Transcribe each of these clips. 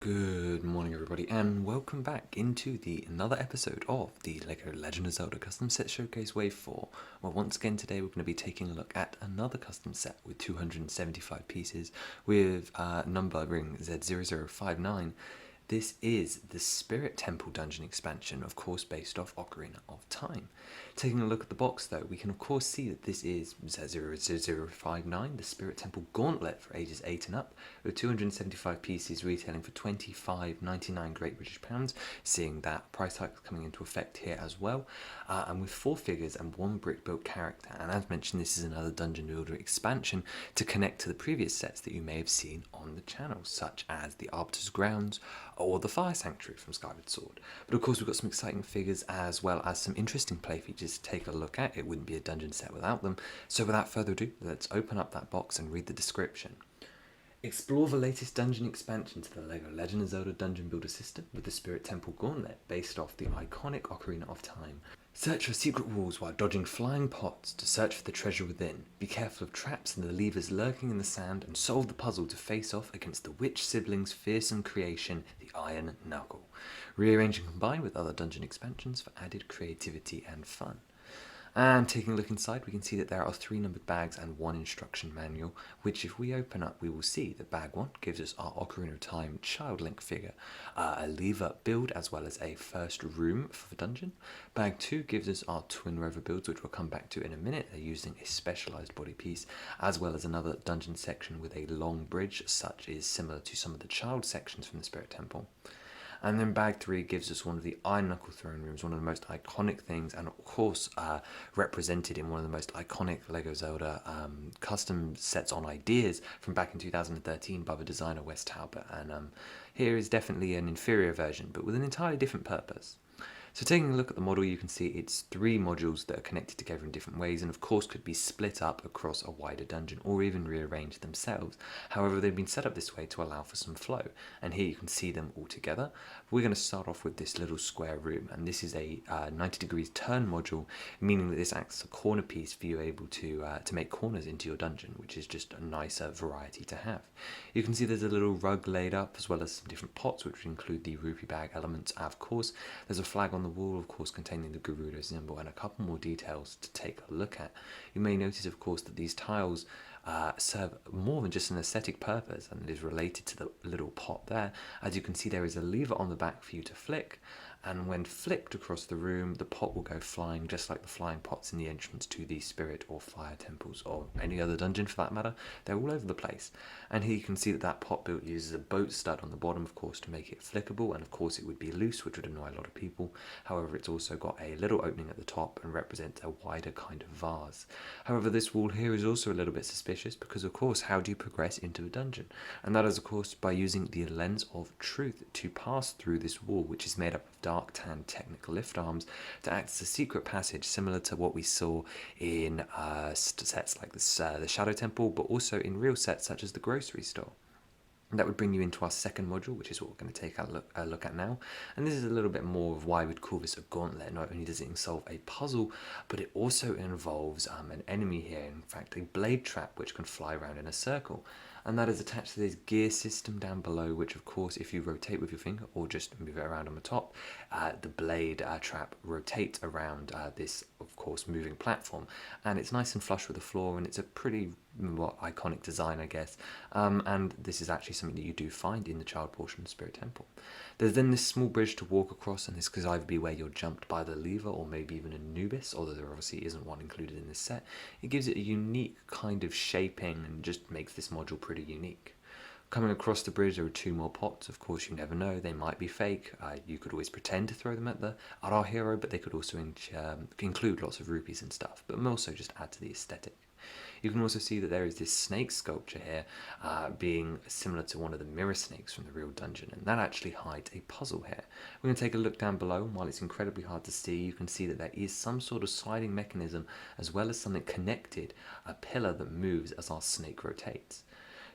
Good morning everybody and welcome back into another episode of the LEGO Legend of Zelda Custom Set Showcase Wave 4, where once again today we're going to be taking a look at another custom set with 275 pieces with numbering Z0059. This is the Spirit Temple dungeon expansion, of course based off Ocarina of Time. Taking a look at the box though, we can of course see that this is Z0059, the Spirit Temple Gauntlet for ages 8 and up, with 275 pieces retailing for £25.99 Great British Pounds, seeing that price hike coming into effect here as well, and with 4 figures and 1 brick built character. And as mentioned, this is another Dungeon Builder expansion to connect to the previous sets that you may have seen on the channel, such as the Arbiter's Grounds or the Fire Sanctuary from Skyward Sword. But of course we've got some exciting figures as well as some interesting play features to take a look at. It wouldn't be a dungeon set without them. So without further ado, let's open up that box and read the description. Explore the latest dungeon expansion to the LEGO Legend of Zelda Dungeon Builder system with the Spirit Temple Gauntlet based off the iconic Ocarina of Time. Search for secret walls while dodging flying pots to search for the treasure within. Be careful of traps and the levers lurking in the sand, and solve the puzzle to face off against the witch siblings' fearsome creation, the Iron Knuckle. Rearrange and combine with other dungeon expansions for added creativity and fun. And taking a look inside, we can see that there are 3 numbered bags and 1 instruction manual, which if we open up, we will see that bag 1 gives us our Ocarina of Time Child Link figure, a lever build as well as a first room for the dungeon. Bag 2 gives us our Twinrova builds, which we'll come back to in a minute. They're using a specialised body piece, as well as another dungeon section with a long bridge, such is similar to some of the child sections from the Spirit Temple. And then bag 3 gives us one of the Iron Knuckle throne rooms, one of the most iconic things, and of course represented in one of the most iconic LEGO Zelda custom sets on ideas from back in 2013 by the designer Wes Talbot. And here is definitely an inferior version, but with an entirely different purpose. So taking a look at the model, you can see it's 3 modules that are connected together in different ways and of course could be split up across a wider dungeon or even rearranged themselves. However, they've been set up this way to allow for some flow, and here you can see them all together. We're going to start off with this little square room, and this is a 90 degrees turn module, meaning that this acts as a corner piece for you able to make corners into your dungeon, which is just a nicer variety to have. You can see there's a little rug laid up as well as some different pots which include the rupee bag elements. Of course, there's a flag on the wall, of course, containing the Gerudo symbol and a couple more details to take a look at. You may notice, of course, that these tiles serve more than just an aesthetic purpose, and it is related to the little pot there. As you can see, there is a lever on the back for you to flick, and when flicked across the room, the pot will go flying, just like the flying pots in the entrance to the spirit or fire temples, or any other dungeon for that matter. They're all over the place. And here you can see that that pot built uses a boat stud on the bottom, of course, to make it flickable, and of course it would be loose, which would annoy a lot of people. However, it's also got a little opening at the top and represents a wider kind of vase. However, this wall here is also a little bit suspicious because, of course, how do you progress into a dungeon? And that is, of course, by using the lens of truth to pass through this wall, which is made up of dark tan technical lift arms to act as a secret passage, similar to what we saw in sets like the Shadow Temple, but also in real sets such as the grocery store. And that would bring you into our second module, which is what we're going to take a look at now. And this is a little bit more of why we'd call this a gauntlet. Not only does it solve a puzzle, but it also involves an enemy here, in fact a blade trap which can fly around in a circle. And that is attached to this gear system down below, which of course if you rotate with your finger or just move it around on the top, the blade trap rotates around this, of course, moving platform. And it's nice and flush with the floor, and it's a pretty iconic design, I guess. And this is actually something that you do find in the child portion of the Spirit Temple. There's then this small bridge to walk across, and this could either be where you're jumped by the lever or maybe even Anubis, although there obviously isn't one included in this set. It gives it a unique kind of shaping and just makes this module pretty unique. Coming across the bridge, there are 2 more pots. Of course, you never know, they might be fake. You could always pretend to throw them at our hero, but they could also include lots of rupees and stuff, but also just add to the aesthetic. You can also see that there is this snake sculpture here, being similar to one of the mirror snakes from the real dungeon, and that actually hides a puzzle here. We're going to take a look down below, and while it's incredibly hard to see, you can see that there is some sort of sliding mechanism, as well as something connected, a pillar that moves as our snake rotates.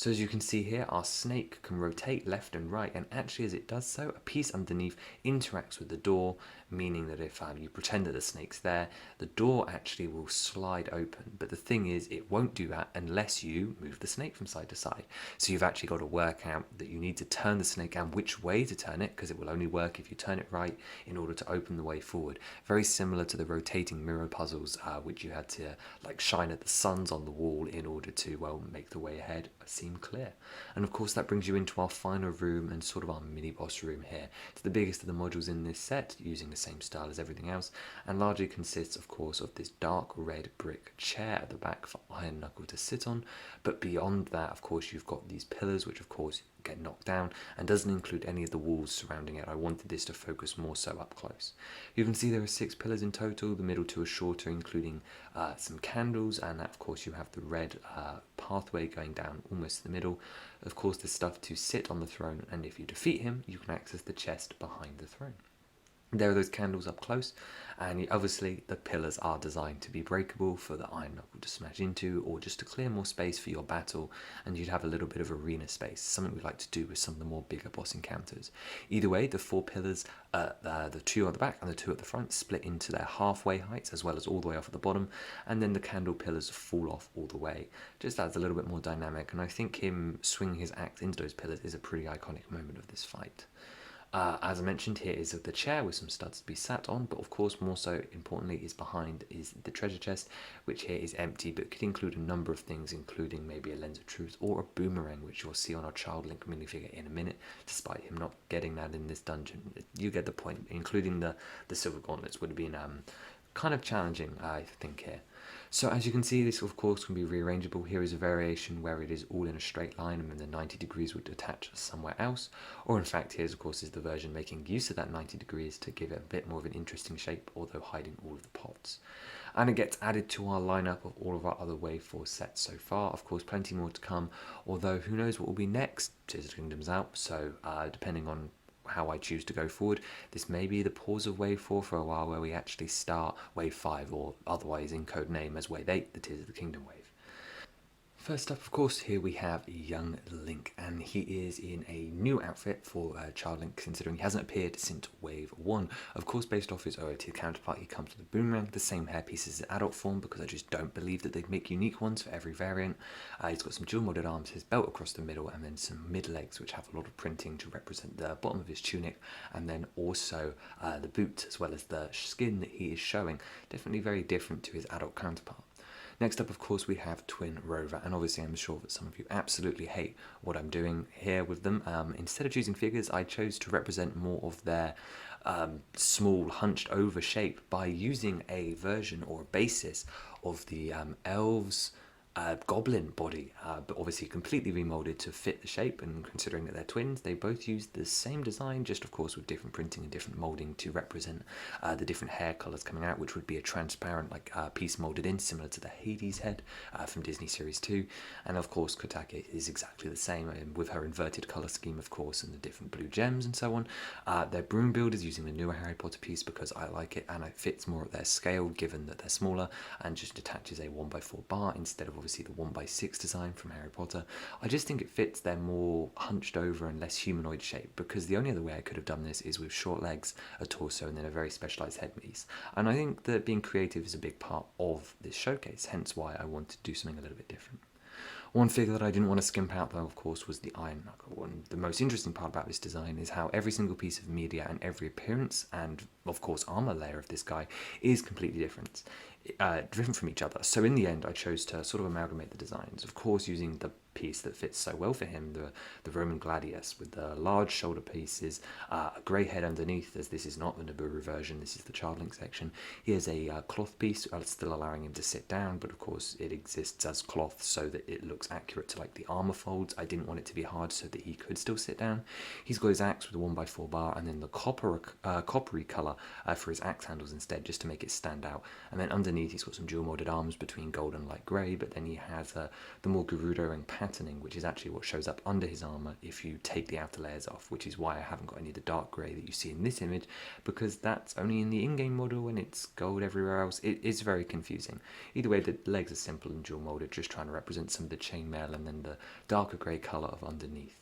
So as you can see here, our snake can rotate left and right, and actually as it does so, a piece underneath interacts with the door, meaning that if you pretend that the snake's there, the door actually will slide open. But the thing is, it won't do that unless you move the snake from side to side. So you've actually got to work out that you need to turn the snake and which way to turn it, because it will only work if you turn it right in order to open the way forward. Very similar to the rotating mirror puzzles, which you had to like shine at the suns on the wall in order to, well, make the way ahead seem clear. And of course that brings you into our final room and sort of our mini boss room here. It's the biggest of the modules in this set, using the same style as everything else, and largely consists of course of this dark red brick chair at the back for Iron Knuckle to sit on. But beyond that, of course, you've got these pillars which of course get knocked down, and doesn't include any of the walls surrounding it. I wanted this to focus more so up close. You can see there are 6 pillars in total. The middle 2 are shorter, including some candles, and of course you have the red pathway going down almost to the middle. Of course there's stuff to sit on the throne, and if you defeat him you can access the chest behind the throne. There are those candles up close, and obviously the pillars are designed to be breakable for the Iron Knuckle to smash into, or just to clear more space for your battle, and you'd have a little bit of arena space, something we like to do with some of the more bigger boss encounters. Either way, the 4 pillars, the 2 at the back and the 2 at the front, split into their halfway heights as well as all the way off at the bottom, and then the candle pillars fall off all the way. Just adds a little bit more dynamic, and I think him swinging his axe into those pillars is a pretty iconic moment of this fight. As I mentioned, here is the chair with some studs to be sat on, but of course more so importantly is behind is the treasure chest, which here is empty but could include a number of things, including maybe a lens of truth or a boomerang, which you'll see on our Child Link minifigure in a minute, despite him not getting that in this dungeon. You get the point. Including the silver gauntlets would have been kind of challenging, I think, here. So as you can see, this of course can be rearrangeable. Here is a variation where it is all in a straight line and then the 90 degrees would attach somewhere else. Or in fact, here's of course is the version making use of that 90 degrees to give it a bit more of an interesting shape, although hiding all of the pots. And it gets added to our lineup of all of our other Wave 4 sets so far. Of course, plenty more to come, although who knows what will be next. Tears of the Kingdom's out, so depending on how I choose to go forward, this may be the pause of Wave 4 for a while, where we actually start Wave 5, or otherwise in code name as Wave 8, the Tears of the Kingdom wave. First up, of course, here we have young Link, and he is in a new outfit for Child Link, considering he hasn't appeared since Wave 1. Of course, based off his OOT counterpart, he comes with a boomerang, the same hairpiece as his adult form, because I just don't believe that they'd make unique ones for every variant. He's got some dual modded arms, his belt across the middle, and then some mid-legs, which have a lot of printing to represent the bottom of his tunic, and then also the boots, as well as the skin that he is showing. Definitely very different to his adult counterpart. Next up, of course, we have Twinrova, and obviously I'm sure that some of you absolutely hate what I'm doing here with them. Instead of choosing figures, I chose to represent more of their small, hunched over shape by using a version or a basis of the elves' goblin body, but obviously completely remolded to fit the shape. And considering that they're twins, they both use the same design, just of course with different printing and different molding to represent the different hair colors coming out, which would be a transparent piece molded in, similar to the Hades head from Disney Series 2. And of course Kotake is exactly the same, with her inverted color scheme, of course, and the different blue gems and so on. Their broom build is using the newer Harry Potter piece because I like it, and it fits more at their scale given that they're smaller, and just attaches a 1x4 bar instead of obviously the 1x6 design from Harry Potter. I just think it fits their more hunched over and less humanoid shape, because the only other way I could have done this is with short legs, a torso, and then a very specialized headpiece. And I think that being creative is a big part of this showcase, hence why I wanted to do something a little bit different. One figure that I didn't want to skimp out, though, of course, was the Iron Knuckle. And the most interesting part about this design is how every single piece of media and every appearance and, of course, armor layer of this guy is completely different from each other. So in the end, I chose to sort of amalgamate the designs, of course, using the piece that fits so well for him, the Roman gladius, with the large shoulder pieces, a grey head underneath, as this is not the Nibiru version, this is the Child Link section. He has a cloth piece, still allowing him to sit down, but of course it exists as cloth so that it looks accurate to the armor folds. I didn't want it to be hard so that he could still sit down. He's got his axe with a 1x4 bar, and then the coppery colour for his axe handles instead, just to make it stand out. And then underneath he's got some dual modded arms between gold and light grey, but then he has the more Gerudo and patterning, which is actually what shows up under his armour if you take the outer layers off, which is why I haven't got any of the dark grey that you see in this image, because that's only in the in-game model and it's gold everywhere else. It is very confusing. Either way, the legs are simple and dual moulded, just trying to represent some of the chainmail and then the darker grey colour of underneath.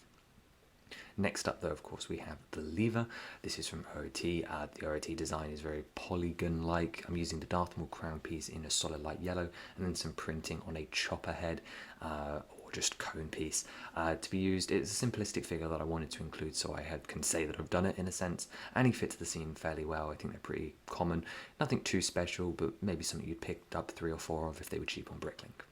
Next up, though, of course, we have the lever. This is from OOT. The OOT design is very polygon-like. I'm using the Darth Maul crown piece in a solid light yellow, and then some printing on a chopper head, or just cone piece to be used. It's a simplistic figure that I wanted to include, so I can say that I've done it in a sense, and he fits the scene fairly well. I think they're pretty common. Nothing too special, but maybe something you'd pick up 3 or 4 of if they were cheap on Bricklink.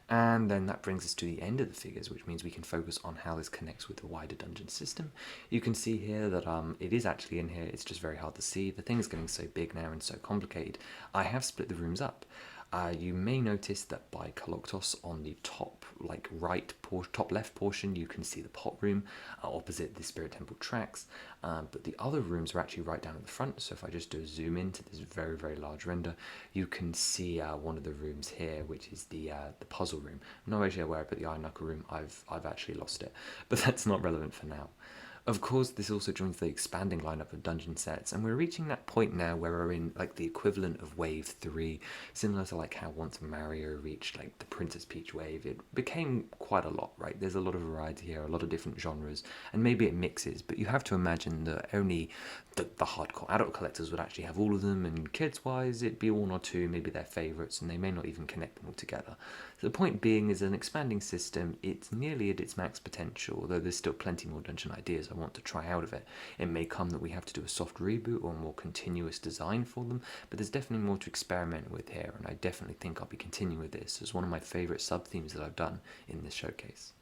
And then that brings us to the end of the figures, which means we can focus on how this connects with the wider dungeon system. You can see here that it is actually in here, it's just very hard to see. The thing is getting so big now and so complicated. I have split the rooms up. You may notice that by Kaloctos on the top top left portion, you can see the pot room opposite the Spirit Temple tracks, but the other rooms are actually right down at the front. So if I just do a zoom into this very, very large render, you can see one of the rooms here, which is the puzzle room. I'm not actually aware, but the Iron Knuckle room, I've actually lost it, but that's not relevant for now. Of course, this also joins the expanding lineup of dungeon sets, and we're reaching that point now where we're in like the equivalent of Wave 3, similar to like how once Mario reached like the Princess Peach wave. It became quite a lot, right? There's a lot of variety here, a lot of different genres, and maybe it mixes, but you have to imagine that only the hardcore adult collectors would actually have all of them, and kids-wise, it'd be 1 or 2, maybe their favourites, and they may not even connect them all together. So the point being is an expanding system, it's nearly at its max potential, although there's still plenty more dungeon ideas I want to try out of it. It may come that we have to do a soft reboot or a more continuous design for them, but there's definitely more to experiment with here, and I definitely think I'll be continuing with this as one of my favourite sub-themes that I've done in this showcase.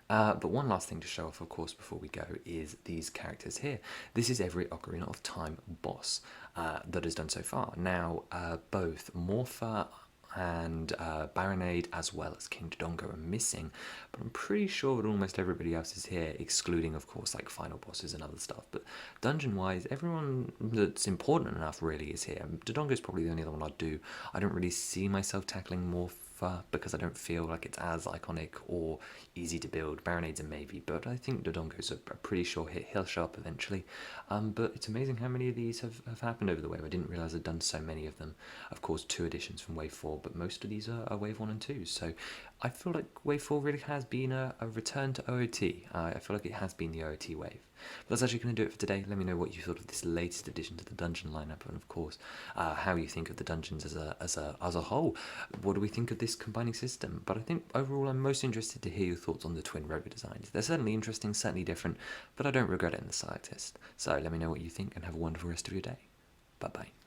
But one last thing to show off, of course, before we go is these characters here. This is every Ocarina of Time boss that is done so far. Now, both Morpha and Baronade as well as King Dodongo are missing, but I'm pretty sure that almost everybody else is here, excluding of course like final bosses and other stuff. But dungeon wise, everyone that's important enough really is here. Dodongo is probably the only other one I'd do. I don't really see myself tackling Morph because I don't feel like it's as iconic or easy to build. Baronade's a maybe, but I think Dodongo's a pretty sure hit. He'll show up eventually. But it's amazing how many of these have happened over the wave. I didn't realise I'd done so many of them. Of course, 2 additions from Wave 4, but most of these are Wave 1 and 2. So I feel like Wave 4 really has been a return to OOT. I feel like it has been the OOT wave. But that's actually going to do it for today. Let me know what you thought of this latest addition to the dungeon lineup, and of course, how you think of the dungeons as a whole. What do we think of this combining system? But I think overall, I'm most interested to hear your thoughts on the Twinrova designs. They're certainly interesting, certainly different, but I don't regret it in the slightest. So let me know what you think, and have a wonderful rest of your day. Bye bye.